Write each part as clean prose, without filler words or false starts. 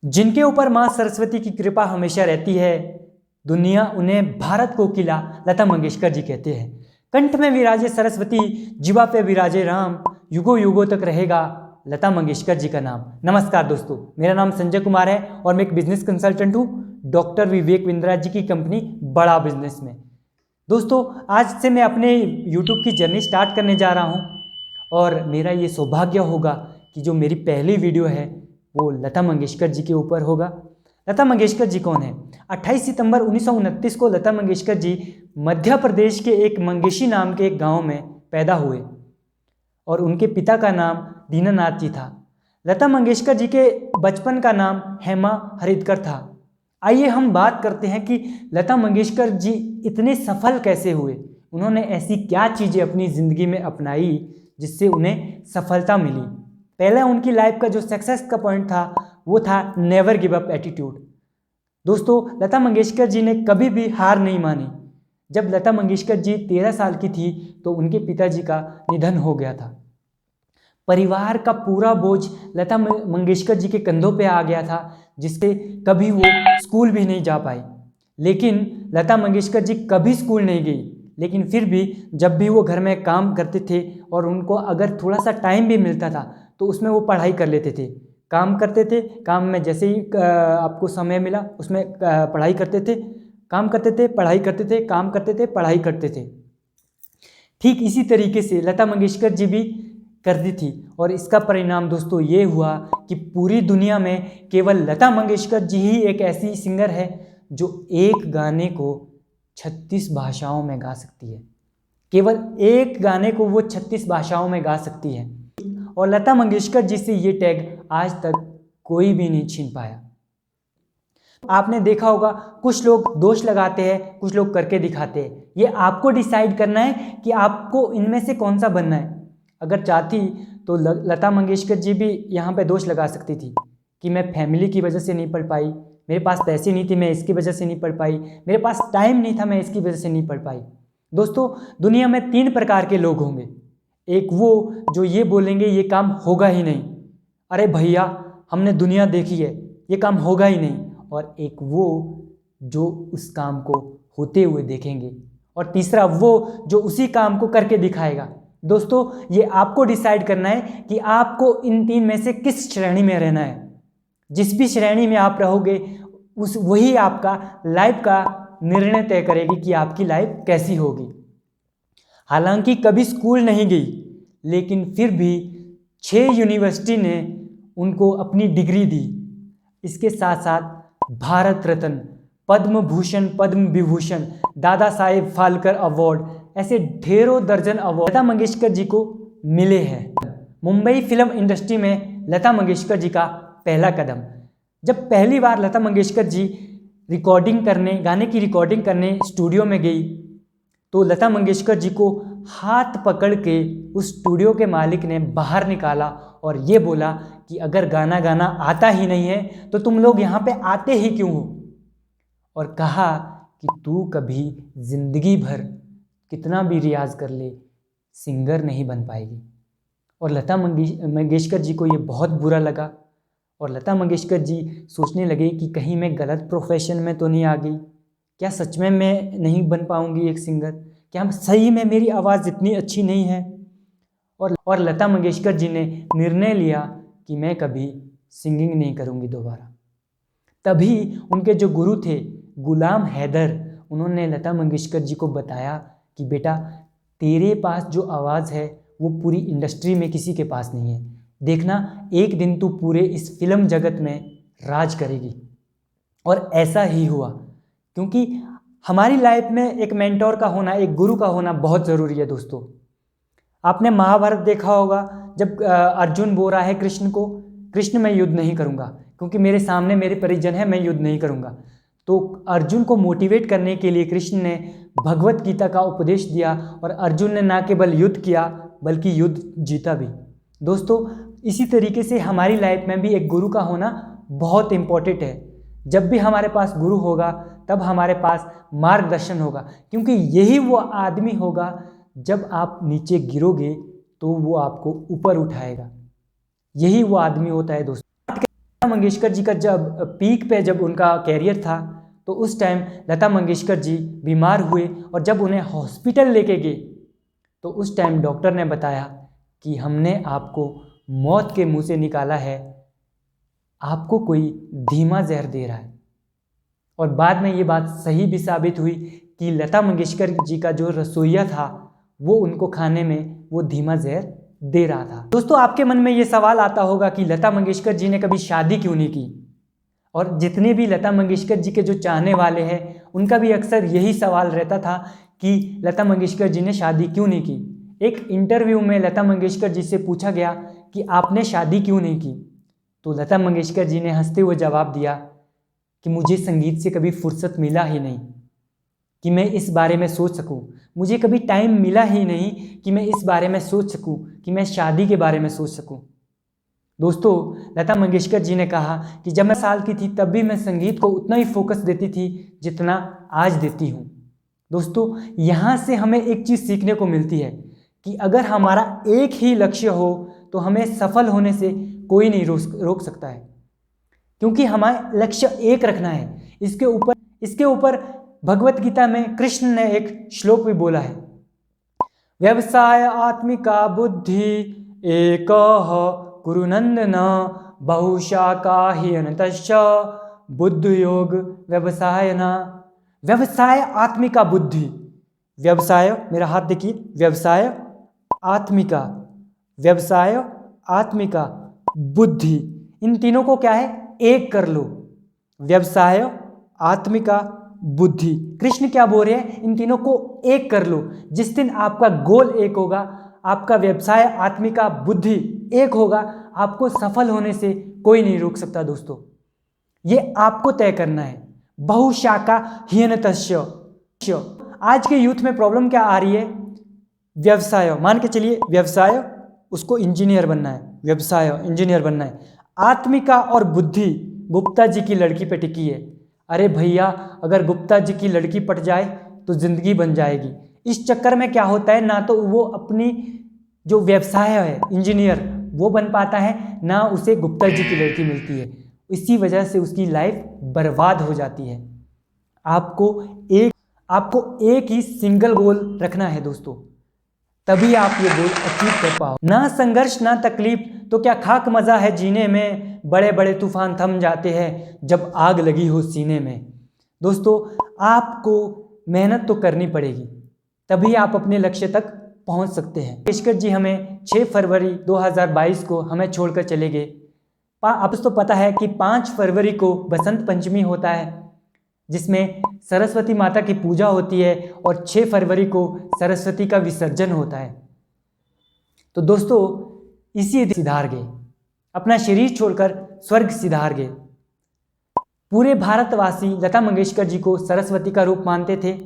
जिनके ऊपर मां सरस्वती की कृपा हमेशा रहती है, दुनिया उन्हें भारत कोकिला लता मंगेशकर जी कहते हैं। कंठ में विराजे सरस्वती, जीवा पे विराजे राम, युगों युगों तक रहेगा लता मंगेशकर जी का नाम। नमस्कार दोस्तों, मेरा नाम संजय कुमार है और मैं एक बिजनेस कंसल्टेंट हूँ डॉक्टर विवेक बिंद्रा जी की कंपनी बड़ा बिजनेस में। दोस्तों, आज से मैं अपने यूट्यूब की जर्नी स्टार्ट करने जा रहा हूँ और मेरा ये सौभाग्य होगा कि जो मेरी पहली वीडियो है वो लता मंगेशकर जी के ऊपर होगा। लता मंगेशकर जी कौन है? 28 सितंबर 1929 को लता मंगेशकर जी मध्य प्रदेश के एक मंगेशी नाम के एक गांव में पैदा हुए और उनके पिता का नाम दीनानाथ जी था। लता मंगेशकर जी के बचपन का नाम हेमा हरिदकर था। आइए हम बात करते हैं कि लता मंगेशकर जी इतने सफल कैसे हुए। उन्होंने ऐसी क्या चीज़ें अपनी ज़िंदगी में अपनाई जिससे उन्हें सफलता मिली। पहला उनकी लाइफ का जो सक्सेस का पॉइंट था वो था नेवर गिव अप एटीट्यूड। दोस्तों, लता मंगेशकर जी ने कभी भी हार नहीं मानी। जब लता मंगेशकर जी 13 साल की थी तो उनके पिताजी का निधन हो गया था। परिवार का पूरा बोझ लता मंगेशकर जी के कंधों पे आ गया था, जिससे कभी वो स्कूल भी नहीं जा पाई। लेकिन लता मंगेशकर जी कभी स्कूल नहीं गई, लेकिन फिर भी जब भी वो घर में काम करते थे और उनको अगर थोड़ा सा टाइम भी मिलता था तो उसमें वो पढ़ाई कर लेते थे। काम करते थे, काम में जैसे ही आपको समय मिला उसमें पढ़ाई करते थे, काम करते थे, पढ़ाई करते थे, काम करते थे, पढ़ाई करते थे। ठीक इसी तरीके से लता मंगेशकर जी भी करती थी और इसका परिणाम दोस्तों ये हुआ कि पूरी दुनिया में केवल लता मंगेशकर जी ही एक ऐसी सिंगर है जो एक गाने को 36 भाषाओं में गा सकती है। केवल एक गाने को वो 36 भाषाओं में गा सकती है और लता मंगेशकर जी से ये टैग आज तक कोई भी नहीं छीन पाया। आपने देखा होगा कुछ लोग दोष लगाते हैं, कुछ लोग करके दिखाते हैं। ये आपको डिसाइड करना है कि आपको इनमें से कौन सा बनना है। अगर चाहती तो लता मंगेशकर जी भी यहाँ पे दोष लगा सकती थी कि मैं फैमिली की वजह से नहीं पढ़ पाई, मेरे पास पैसे नहीं थे मैं इसकी वजह से नहीं पढ़ पाई, मेरे पास टाइम नहीं था मैं इसकी वजह से नहीं पढ़ पाई। दोस्तों, दुनिया में 3 प्रकार के लोग होंगे। एक वो जो ये बोलेंगे ये काम होगा ही नहीं, अरे भैया हमने दुनिया देखी है ये काम होगा ही नहीं। और एक वो जो उस काम को होते हुए देखेंगे और तीसरा वो जो उसी काम को करके दिखाएगा। दोस्तों, ये आपको डिसाइड करना है कि आपको इन 3 में से किस श्रेणी में रहना है। जिस भी श्रेणी में आप रहोगे वही आपका लाइफ का निर्णय तय करेगी कि आपकी लाइफ कैसी होगी। हालांकि कभी स्कूल नहीं गई, लेकिन फिर भी 6 यूनिवर्सिटी ने उनको अपनी डिग्री दी। इसके साथ साथ भारत रत्न, पद्म भूषण, पद्म विभूषण, दादा साहेब फाल्के अवार्ड, ऐसे ढेरों दर्जन अवार्ड लता मंगेशकर जी को मिले हैं। मुंबई फिल्म इंडस्ट्री में लता मंगेशकर जी का पहला कदम। जब पहली बार लता मंगेशकर जी गाने की रिकॉर्डिंग करने स्टूडियो में गई तो लता मंगेशकर जी को हाथ पकड़ के उस स्टूडियो के मालिक ने बाहर निकाला और ये बोला कि अगर गाना गाना आता ही नहीं है तो तुम लोग यहाँ पे आते ही क्यों हो। और कहा कि तू कभी जिंदगी भर कितना भी रियाज कर ले सिंगर नहीं बन पाएगी। और लता मंगेशकर जी को ये बहुत बुरा लगा और लता मंगेशकर जी सोचने लगे कि कहीं मैं गलत प्रोफेशन में तो नहीं आ गई, क्या सच में मैं नहीं बन पाऊंगी एक सिंगर, क्या सही में मेरी आवाज़ इतनी अच्छी नहीं है। और लता मंगेशकर जी ने निर्णय लिया कि मैं कभी सिंगिंग नहीं करूंगी दोबारा। तभी उनके जो गुरु थे गुलाम हैदर, उन्होंने लता मंगेशकर जी को बताया कि बेटा तेरे पास जो आवाज़ है वो पूरी इंडस्ट्री में किसी के पास नहीं है, देखना एक दिन तू पूरे इस फिल्म जगत में राज करेगी। और ऐसा ही हुआ, क्योंकि हमारी लाइफ में एक मेंटोर का होना, एक गुरु का होना बहुत ज़रूरी है। दोस्तों, आपने महाभारत देखा होगा, जब अर्जुन बोल रहा है कृष्ण को, कृष्ण मैं युद्ध नहीं करूँगा क्योंकि मेरे सामने मेरे परिजन है, मैं युद्ध नहीं करूँगा। तो अर्जुन को मोटिवेट करने के लिए कृष्ण ने भगवत गीता का उपदेश दिया और अर्जुन ने ना केवल युद्ध किया बल्कि युद्ध जीता भी। दोस्तों, इसी तरीके से हमारी लाइफ में भी एक गुरु का होना बहुत इम्पोर्टेंट है। जब भी हमारे पास गुरु होगा तब हमारे पास मार्गदर्शन होगा, क्योंकि यही वो आदमी होगा जब आप नीचे गिरोगे तो वो आपको ऊपर उठाएगा। यही वो आदमी होता है दोस्तों। लता मंगेशकर जी का जब पीक पे जब उनका कैरियर था तो उस टाइम लता मंगेशकर जी बीमार हुए और जब उन्हें हॉस्पिटल लेके गए तो उस टाइम डॉक्टर ने बताया कि हमने आपको मौत के मुंह से निकाला है, आपको कोई धीमा जहर दे रहा है। और बाद में ये बात सही भी साबित हुई कि लता मंगेशकर जी का जो रसोइया था वो उनको खाने में वो धीमा जहर दे रहा था। दोस्तों, आपके मन में ये सवाल आता होगा कि लता मंगेशकर जी ने कभी शादी क्यों नहीं की, और जितने भी लता मंगेशकर जी के जो चाहने वाले हैं उनका भी अक्सर यही सवाल रहता था कि लता मंगेशकर जी ने शादी क्यों नहीं की। एक इंटरव्यू में लता मंगेशकर जी से पूछा गया कि आपने शादी क्यों नहीं की, तो लता मंगेशकर जी ने हंसते हुए जवाब दिया कि मुझे संगीत से कभी फुर्सत मिला ही नहीं कि मैं इस बारे में सोच सकूं, मुझे कभी टाइम मिला ही नहीं कि मैं इस बारे में सोच सकूं, कि मैं शादी के बारे में सोच सकूं। दोस्तों, लता मंगेशकर जी ने कहा कि जब मैं साल की थी तब भी मैं संगीत को उतना ही फोकस देती थी जितना आज देती हूँ। दोस्तों, यहाँ से हमें एक चीज़ सीखने को मिलती है कि अगर हमारा एक ही लक्ष्य हो तो हमें सफल होने से कोई नहीं रोक सकता है, क्योंकि हमारा लक्ष्य एक रखना है। इसके ऊपर भगवत गीता में कृष्ण ने एक श्लोक भी बोला है, व्यवसाय आत्मिका बुद्धि एकः कुरुनंदन बहुशाखा ही अनतश्च बुद्ध योग व्यवसायना। व्यवसाय आत्मिका बुद्धि, व्यवसाय, मेरा हाथ देखिए, व्यवसाय आत्मिका, व्यवसाय आत्मिका बुद्धि, इन तीनों को क्या है, एक कर लो। व्यवसाय आत्मिका बुद्धि, कृष्ण क्या बोल रहे हैं, इन तीनों को एक कर लो। जिस दिन आपका गोल एक होगा, आपका व्यवसाय आत्मिका बुद्धि एक होगा, आपको सफल होने से कोई नहीं रोक सकता। दोस्तों, ये आपको तय करना है। बहुशाखा हीनतस्य। आज के यूथ में प्रॉब्लम क्या आ रही है, व्यवसाय, मान के चलिए व्यवसाय, उसको इंजीनियर बनना है, व्यवसाय इंजीनियर बनना है। आत्मिका और बुद्धि गुप्ता जी की लड़की पे टिकी है। अरे भैया, अगर गुप्ता जी की लड़की पट जाए तो जिंदगी बन जाएगी। इस चक्कर में क्या होता है, ना तो वो अपनी जो व्यवसाय है इंजीनियर वो बन पाता है, ना उसे गुप्ता जी की लड़की मिलती है। इसी वजह से उसकी लाइफ बर्बाद हो जाती है। आपको एक ही सिंगल गोल रखना है दोस्तों, तभी आप ये गोल अचीव कर पाओ। ना संघर्ष ना तकलीफ तो क्या खाक मजा है जीने में, बड़े बड़े तूफान थम जाते हैं जब आग लगी हो सीने में। दोस्तों, आपको मेहनत तो करनी पड़ेगी, तभी आप अपने लक्ष्य तक पहुंच सकते हैं। मंगेशकर जी हमें 6 फरवरी 2022 को हमें छोड़कर चले गए। आपको तो पता है कि 5 फरवरी को बसंत पंचमी होता है, जिसमें सरस्वती माता की पूजा होती है, और 6 फरवरी को सरस्वती का विसर्जन होता है। तो दोस्तों, इसी सिधार गए, अपना शरीर छोड़कर स्वर्ग सिधार गए। पूरे भारतवासी लता मंगेशकर जी को सरस्वती का रूप मानते थे।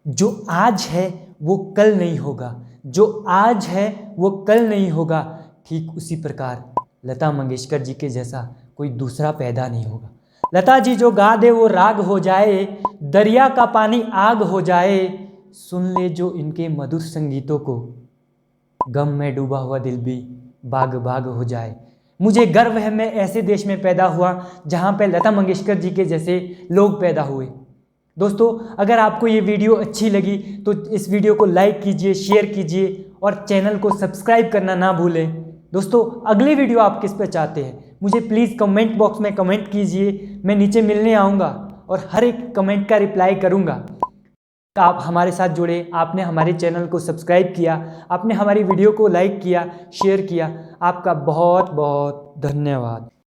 जो आज है वो कल नहीं होगा, जो आज है वो कल नहीं होगा। ठीक उसी प्रकार लता मंगेशकर जी के जैसा कोई दूसरा पैदा नहीं होगा। लता जी जो गा दे वो राग हो जाए, दरिया का पानी आग हो जाए। सुन ले जो इनके मधुर संगीतों को, गम में डूबा हुआ दिल भी बाग बाग हो जाए। मुझे गर्व है मैं ऐसे देश में पैदा हुआ जहाँ पे लता मंगेशकर जी के जैसे लोग पैदा हुए। दोस्तों, अगर आपको ये वीडियो अच्छी लगी तो इस वीडियो को लाइक कीजिए, शेयर कीजिए और चैनल को सब्सक्राइब करना ना भूलें। दोस्तों, अगली वीडियो आप किस पे चाहते हैं मुझे प्लीज़ कमेंट बॉक्स में कमेंट कीजिए। मैं नीचे मिलने आऊँगा और हर एक कमेंट का रिप्लाई करूँगा। आप हमारे साथ जुड़े, आपने हमारे चैनल को सब्सक्राइब किया, आपने हमारी वीडियो को लाइक किया, शेयर किया, आपका बहुत बहुत धन्यवाद।